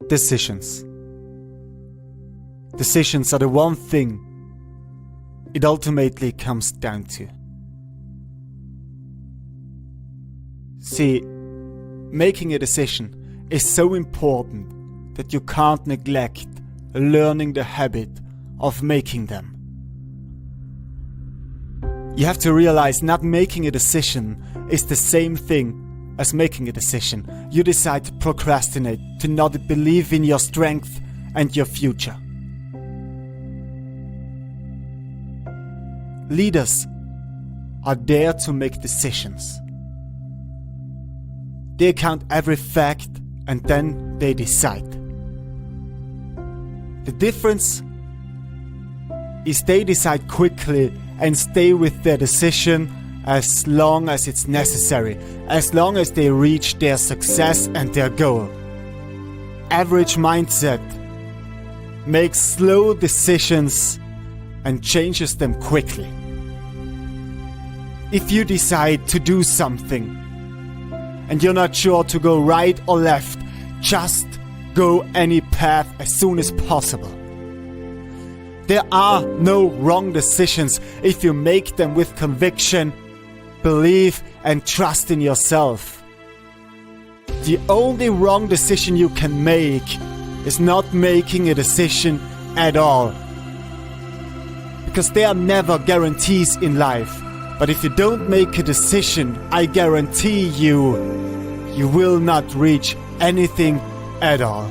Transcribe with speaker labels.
Speaker 1: Decisions. Decisions are the one thing it ultimately comes down to. See, making a decision is so important that you can't neglect learning the habit of making them. You have to realize not making a decision is the same thing as making a decision. You decide to procrastinate, to not believe in your strength and your future. Leaders are there to make decisions. They count every fact and then they decide. The difference is they decide quickly and stay with their decision as long as it's necessary, as long as they reach their success and their goal. Average mindset makes slow decisions and changes them quickly. If you decide to do something and you're not sure to go right or left, just go any path as soon as possible. There are no wrong decisions if you make them with conviction, belief and trust in yourself. The only wrong decision you can make is not making a decision at all. Because there are never guarantees in life. But if you don't make a decision, I guarantee you will not reach anything at all.